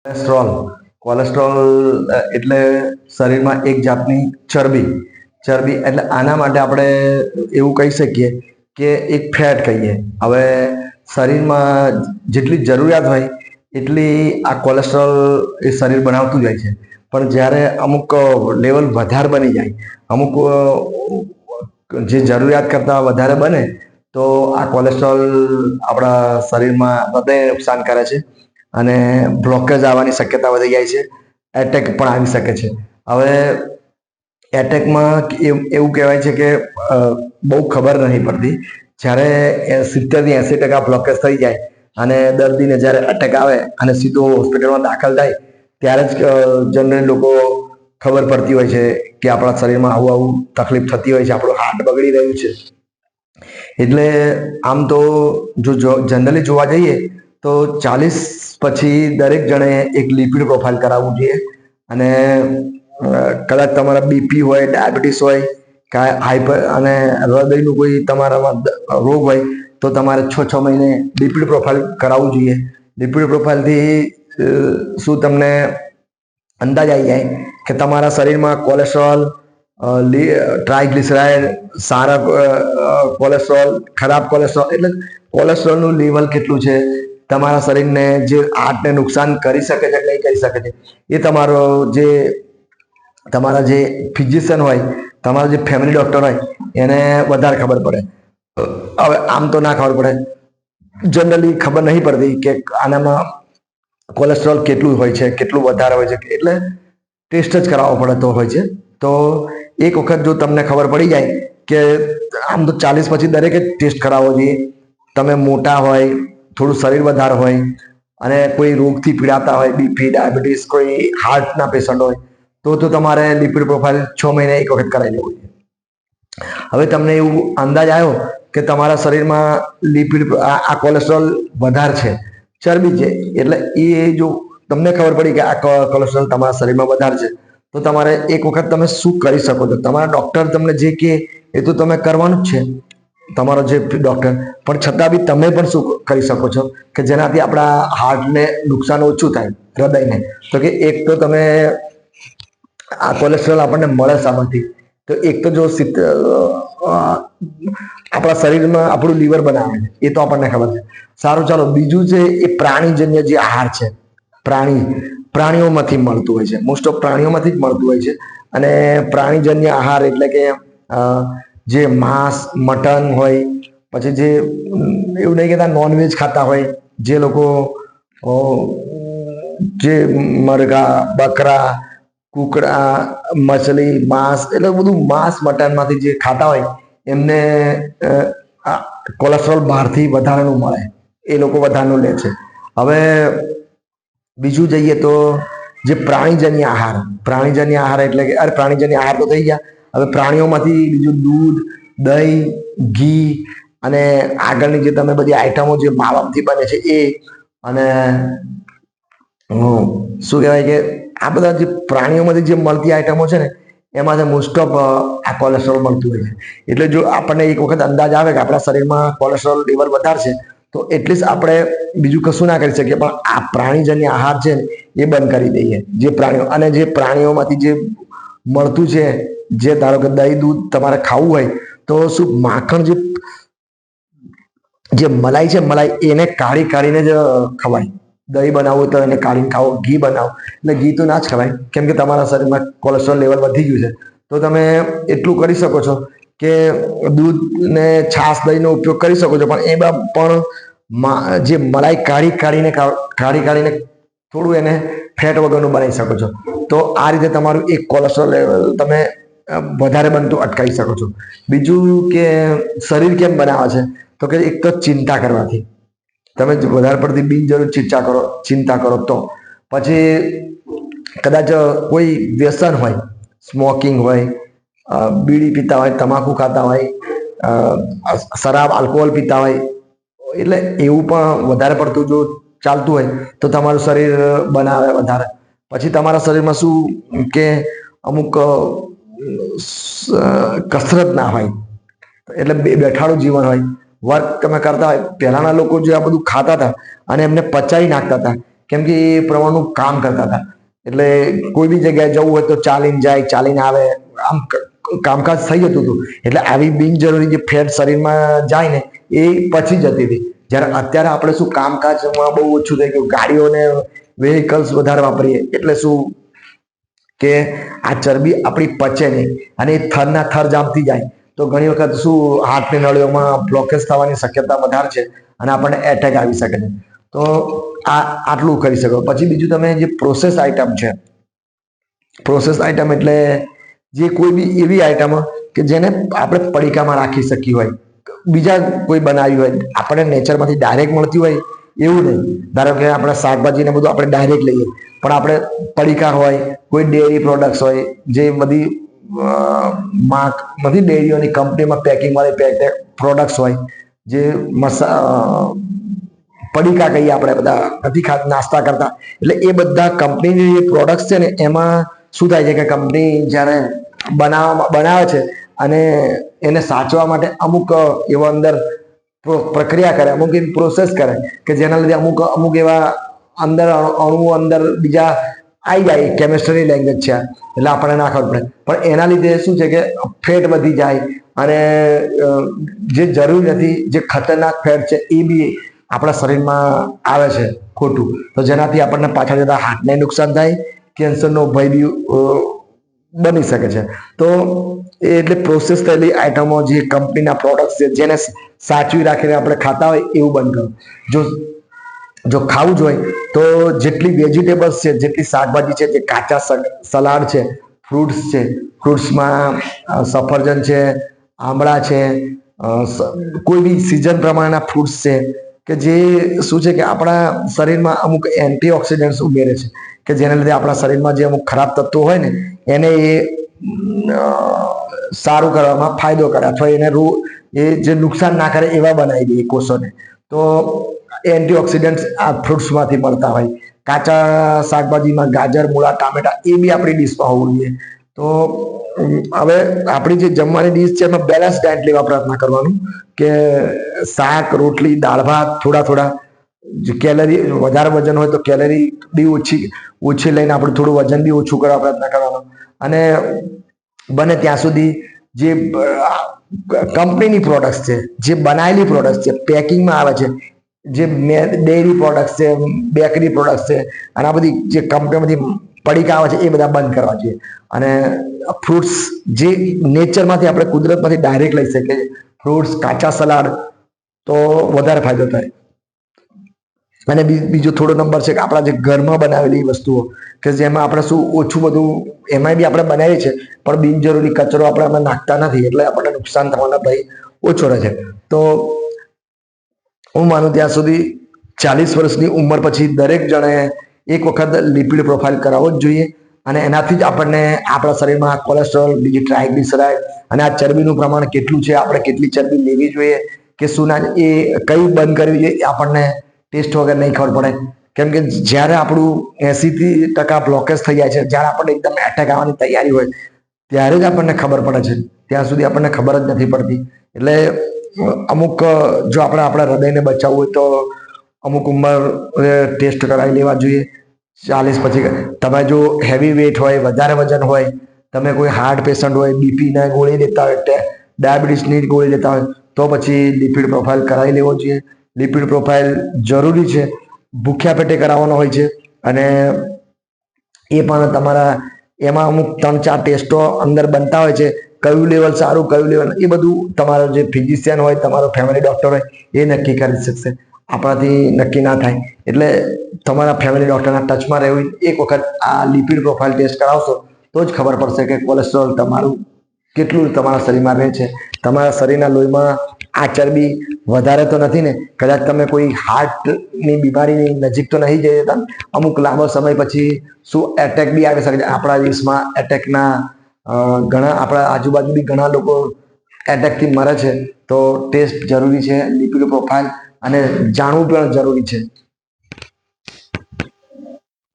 Cholesterol cholesterol એટલે શરીરમાં એક જાતની ચરબી ચરબી એટલે આના માટે આપણે એવું કહી શકીએ કે એક ફેટ કહીએ. હવે શરીરમાં જેટલી જરૂરિયાત હોય એટલી આ કોલેસ્ટ્રોલ એ શરીર બનાવતું જાય છે. પણ જ્યારે અમુક લેવલ વધારે બની જાય, અમુક જે જરૂરિયાત કરતાં વધારે બને તો આ કોલેસ્ટ્રોલ આપણા શરીરમાં હૃદયને નુકસાન કરે છે અને બ્લોકેજ આવવાની શક્યતા વધી જાય છે. એટેક પણ આવી શકે છે. હવે એટેકમાં એવું કહેવાય છે કે બહુ ખબર નહીં પડતી. જ્યારે 70-80% બ્લોકેજ થઈ જાય અને દર્દીને જ્યારે એટેક આવે અને સીધો હોસ્પિટલમાં દાખલ થાય ત્યારે જ જનરલી લોકો ખબર પડતી હોય છે કે આપણા શરીરમાં આવું આવું તકલીફ થતી હોય છે, આપણું હાર્ટ બગડી રહ્યું છે. એટલે આમ તો જો જનરલી જોવા જઈએ તો 40 પછી દરેક જણે એક લિપિડ પ્રોફાઇલ કરાવવું જોઈએ. અને કદાચ તમારા બીપી હોય, ડાયાબિટીસ હોય, હાઈપર અને હૃદયનું કોઈ તમારામાં રોગ હોય તો તમારે 6 મહિને લિપિડ પ્રોફાઇલ કરાવવું જોઈએ. લિપિડ પ્રોફાઇલથી શું તમને અંદાજ આવી જાય કે તમારા શરીરમાં કોલેસ્ટ્રોલ, ટ્રાયગ્લિસરાઇડ, સારા કોલેસ્ટ્રોલ, ખરાબ કોલેસ્ટ્રોલ એટલે કોલેસ્ટ્રોલનું લેવલ કેટલું છે, તમારા શરીરને જે હાર્ટને નુકસાન કરી શકે છે નહીં કરી શકે છે, એ તમારા જે ફિઝિશિયન હોય, તમારા જે ફેમિલી ડૉક્ટર હોય એને વધારે ખબર પડે. હવે આમ તો ના ખબર પડે, જનરલી ખબર નહીં પડતી કે આનામાં કોલેસ્ટ્રોલ કેટલું હોય છે, કેટલું વધારે હોય છે, એટલે ટેસ્ટ જ કરાવવો પડતો હોય છે. તો એક વખત જો તમને ખબર પડી જાય કે આમ તો 40 પછી દરેકે ટેસ્ટ કરાવવો જોઈએ. તમે મોટા હોય, થોડું શરીર વધારે હોય અને કોઈ રોગથી પીડાતા હોય, બીપી, ડાયાબિટીસ, કોઈ હાર્ટના પેશન્ટ હોય તો તમારે લિપિડ પ્રોફાઇલ 6 મહિને એક વખત કરાવી લેવું જોઈએ. હવે તમને એવું અંદાજ આવ્યો કે તમારા શરીરમાં લિપિડ આ કોલેસ્ટ્રોલ વધારે છે, ચરબી છે, એટલે એ જો તમને ખબર પડી કે આ કોલેસ્ટ્રોલ તમારા શરીરમાં વધારે છે તો તમારે એક વખત તમે શું કરી શકો છો. તમારા ડૉક્ટર તમને જે કહે એ તો તમે કરવાનું જ છે, તમારો જે ડૉક્ટર, પણ છતાં બી તમે પણ શું કરી શકો છો કે જેનાથી આપણા હાર્ટને નુકસાન ઓછું થાય, હૃદયને. તો કે એક તો તમે આ કોલેસ્ટ્રોલ આપણને મળે શામાંથી, તો એક તો જો આપણા શરીરમાં આપણું લીવર બનાવે છે એ તો આપણને ખબર છે. સારું, ચાલો બીજું છે એ પ્રાણીજન્ય જે આહાર છે, પ્રાણીઓમાંથી મળતું હોય છે, મોસ્ટ ઓફ પ્રાણીઓમાંથી જ મળતું હોય છે. અને પ્રાણીજન્ય આહાર એટલે કે જે માંસ, મટન હોય, પછી જે એવું નહીં કહેતા નોનવેજ ખાતા હોય જે લોકો, જે મરઘા, બકરા, કુકડા, મછલી, માંસ એટલે બધું માંસ મટનમાંથી જે ખાતા હોય એમને કોલેસ્ટ્રોલ બહારથી વધારાનું મળે, એ લોકો વધારાનું લે છે. હવે બીજું જઈએ તો જે પ્રાણીજન્ય આહાર એટલે કે પ્રાણીજન્ય આહાર તો થઈ ગયા. હવે પ્રાણીઓમાંથી બીજું દૂધ, દહીં, ઘી અને આગળની જે તમે બધી આઈટમો જે માવાથી બને છે એ, અને શું કહેવાય કે આ બધા જે પ્રાણીઓમાંથી જે મળતી આઈટમો છે ને એમાંથી મોસ્ટ ઓફ આ કોલેસ્ટ્રોલ મળતું હોય છે. એટલે જો આપણને એક વખત અંદાજ આવે કે આપણા શરીરમાં કોલેસ્ટ્રોલ લેવલ વધારે છે તો એટલીસ્ટ આપણે બીજું કશું ના કરી શકીએ, પણ આ પ્રાણીજન્ય આહાર છે ને એ બંધ કરી દઈએ. જે પ્રાણીઓ અને જે પ્રાણીઓમાંથી જે મળતું છે, જે ધારો કે દહીં, દૂધ તમારે ખાવું હોય તો શું માખણ, જે મલાઈ છે, મલાઈ એને કાઢીને જ ખવાય. દહીં બનાવવું તો એને કાઢીને ખાવો, ઘી બનાવો એટલે ઘી તો ના જ ખવાય કેમ કે તમારા શરીરમાં કોલેસ્ટ્રોલ લેવલ વધી ગયું છે. તો તમે એટલું કરી શકો છો કે દૂધ ને છાશ, દહીંનો ઉપયોગ કરી શકો છો, પણ એમાં પણ જે મલાઈ કાઢીને થોડું એને ફેટ વગરનું બનાવી શકો છો. તો આ રીતે તમારું એક કોલેસ્ટ્રોલ લેવલ તમે વધારે બનતું અટકાવી શકો છો. બીજું કે શરીર કેમ બનાવે છે, તો કે એક તો ચિંતા કરવાથી, તમે વધારે પડતી બિનજરૂર ચિંતા કરો તો પછી કદાચ કોઈ વ્યસન હોય, સ્મોકિંગ હોય, બીડી પીતા હોય, તમાકુ ખાતા હોય, શરાબ, આલ્કોહોલ પીતા હોય, એટલે એવું પણ વધારે પડતું જો ચાલતું હોય તો તમારું શરીર બનાવે વધારે. પછી તમારા શરીરમાં શું કે અમુક કસરત ના હોય એટલે બેઠાડું જીવન હોય, વર્ક તમે કરતા હોય. પહેલાના લોકો જે આ બધું ખાતા હતા અને એમને પચાવી નાખતા હતા કેમ કે એ પ્રમાણનું કામ કરતા હતા. એટલે કોઈ બી જગ્યાએ જવું હોય તો ચાલીને જાય, ચાલીને આવે, આમ કામકાજ થઈ જતું હતું. એટલે આવી બિનજરૂરી જે ફેટ શરીરમાં જાય ને એ પછી જતી હતી. જ્યારે અત્યારે આપણે શું કામકાજમાં બહુ ઓછું થઈ ગયું, ગાડીઓને વેહિકલ્સ વધારે વાપરીએ એટલે શું કે આ ચરબી આપણી પચે નહીં અને એ થરના થર જામતી જાય તો ઘણી વખત શું હાર્ટની નળીઓમાં બ્લોકેજ થવાની શક્યતા વધારે છે અને આપણને એટેક આવી શકે છે. તો આટલું કરી શકો. પછી બીજું તમે જે પ્રોસેસ આઈટમ છે, પ્રોસેસ આઈટમ એટલે જે કોઈ બી એવી આઈટમ કે જેને આપણે પડીકામાં રાખી શકીએ હોય, બીજા કોઈ બનાવી હોય, આપણે નેચરમાંથી ડાયરેક્ટ મળતી હોય એવું નહીં. ધારો કે આપણે શાકભાજી ને બધું આપણે ડાયરેક્ટ લઈએ, પણ આપણે પડીકા હોય, કોઈ ડેરી પ્રોડક્ટ્સ હોય, જે બધી બધી ડેરીઓની કંપનીમાં પેકિંગ વાળી પ્રોડક્ટ્સ હોય, જે પડીકા કહીએ આપણે બધા નથી નાસ્તા કરતા, એટલે એ બધા કંપનીની જે પ્રોડક્ટ્સ છે ને એમાં શું થાય છે કે કંપની જ્યારે બનાવે છે અને એને સાચવા માટે અમુક એવો અંદર પ્રક્રિયા કરે, અમુક એવી પ્રોસેસ કરે કે જેના લીધે અમુક એવા અંદર અણુઓ અંદર બીજા આવી જાય. કેમિસ્ટ્રીની લેંગ્વેજ છે એટલે આપણને ના ખબર પડે, પણ એના લીધે શું છે કે ફેટ વધી જાય અને જે જરૂરી નથી, જે ખતરનાક ફેટ છે એ બી આપણા શરીરમાં આવે છે ખોટું. તો જેનાથી આપણને પાછળ જતા હાર્ટને નુકસાન થાય, કેન્સરનો ભય બી બની શકે છે. તો એટલે પ્રોસેસ થયેલી આઈટમો, જે કંપનીના પ્રોડક્ટ છે જેને સાચવી રાખીને આપણે ખાતા હોય એવું બંધ કરો. જો ખાવું જ હોય તો જેટલી વેજીટેબલ્સ છે, જેટલી શાકભાજી છે, જે કાચા સલાડ છે, ફ્રૂટ્સ છે, ફ્રૂટ્સમાં સફરજન છે, આંબળા છે, કોઈ બી સિઝન પ્રમાણેના ફ્રૂટ્સ છે કે જે શું છે કે આપણા શરીરમાં અમુક એન્ટીઓક્સિડન્ટ્સ ઉમેરે છે કે જેના લીધે આપણા શરીરમાં જે અમુક ખરાબ તત્વો હોય ને એને એ સારું કરવામાં ફાયદો કરે અથવા એને એ જે નુકસાન ના કરે એવા બનાવી દે કોષોને. તો એન્ટીઓક્સિડન્ટ્સ આ ફ્રૂટ્સમાંથી મળતા હોય. કાચા શાકભાજીમાં ગાજર, મૂળા, ટામેટા એ બી આપણી ડીશમાં હોવું જોઈએ. તો હવે આપણી જે જમવાની ડીશ છે એમાં બેલેન્સ ડાયટ લેવા પ્રયત્ન કરવાનું કે શાક, રોટલી, દાળ ભાત, થોડા કેલરી, વધારે વજન હોય તો કેલરી બી ઓછી લઈને આપણે થોડું વજન બી ઓછું કરવા પ્રયત્ન કરવાનો. અને બને ત્યાં સુધી જે કંપનીની પ્રોડક્ટ્સ છે, જે બનાવેલી પ્રોડક્ટ્સ છે, પેકિંગમાં આવે છે, જે ડેરી પ્રોડક્ટ્સ છે, બેકરી પ્રોડક્ટ્સ છે, અને આ બધી જે કંપનીમાંથી પડીકા આવે છે એ બધા બંધ કરવા જોઈએ. અને ફ્રૂટ્સ જે નેચરમાંથી આપણે કુદરતમાંથી ડાયરેક્ટ લઈ શકીએ, ફ્રૂટ્સ, કાચા સલાડ, તો વધારે ફાયદો થાય. અને બીજો થોડો નંબર છે કે આપણા જે ઘરમાં બનાવેલી વસ્તુઓ કે જેમાં આપણે શું ઓછું બધું એમાં બી આપણે બનાવીએ છીએ પણ બિનજરૂરી કચરો આપણે નાખતા નથી એટલે આપણને નુકસાન થવાનો ભય ઓછો રહે છે. તો હું માનું ત્યાં સુધી 40 વર્ષની ઉંમર પછી દરેક જણે એક વખત લિપિડ પ્રોફાઇલ કરાવવો જ જોઈએ. અને એનાથી જ આપણને આપણા શરીરમાં કોલેસ્ટ્રોલ, બીજી ટ્રાયગ્લિસરાઇડ અને આ ચરબીનું પ્રમાણ કેટલું છે, આપણે કેટલી ચરબી લેવી જોઈએ કે શું ના, એ કઈ બંધ કરવી જોઈએ આપણને ટેસ્ટ વગર નહીં ખબર પડે. કેમ કે જ્યારે આપણું 80% બ્લોકેજ થઈ જાય છે, જ્યારે આપણને એકદમ એટેક આવવાની તૈયારી હોય ત્યારે જ આપણને ખબર પડે છે, ત્યાં સુધી આપણને ખબર જ નથી પડતી. એટલે અમુક જો આપણે આપણા હૃદયને બચાવવું હોય તો અમુક ઉંમર ટેસ્ટ કરાવી લેવા જોઈએ. 40 પછી તમે જો હેવી વેટ હોય, વધારે વજન હોય, તમે કોઈ હાર્ટ પેશન્ટ હોય, બીપીના ગોળી લેતા હોય, ડાયાબિટીસની ગોળી લેતા હોય તો પછી લિપિડ પ્રોફાઇલ કરાવી લેવો જોઈએ. લિપિડ પ્રોફાઇલ જરૂરી છે, ભૂખ્યા પેટે કરાવવાનો હોય છે. અને એ પણ તમારા એમાં અમુક 3-4 ટેસ્ટો અંદર બનતા હોય છે. કયું લેવલ સારું, કયું લેવલ, એ બધું તમારો જે ફિઝિશિયન હોય, તમારો ફેમિલી ડૉક્ટર હોય એ નક્કી કરી શકશે, આપણાથી નક્કી ના થાય. એટલે તમારા ફેમિલી ડૉક્ટરના ટચમાં રહેવું, એક વખત આ લિપિડ પ્રોફાઇલ ટેસ્ટ કરાવશો તો જ ખબર પડશે કે કોલેસ્ટ્રોલ તમારું કેટલું તમારા શરીરમાં રહે છે. તમારા શરીરના લોહીમાં આ ચરબી વધારે તો નથી ને, કદાચ તમે કોઈ હાર્ટની બીમારીની નજીક તો નહીં જઈ જતા. અમુક લાંબો સમય પછી શું એટેક બી આવી શકે છે. આપણા દેશમાં એટેકના ઘણા, આપણા આજુબાજુ બી ઘણા લોકો એટેકથી મરે છે. તો ટેસ્ટ જરૂરી છે, લિપિડ પ્રોફાઇલ, અને જાણવું પણ જરૂરી છે.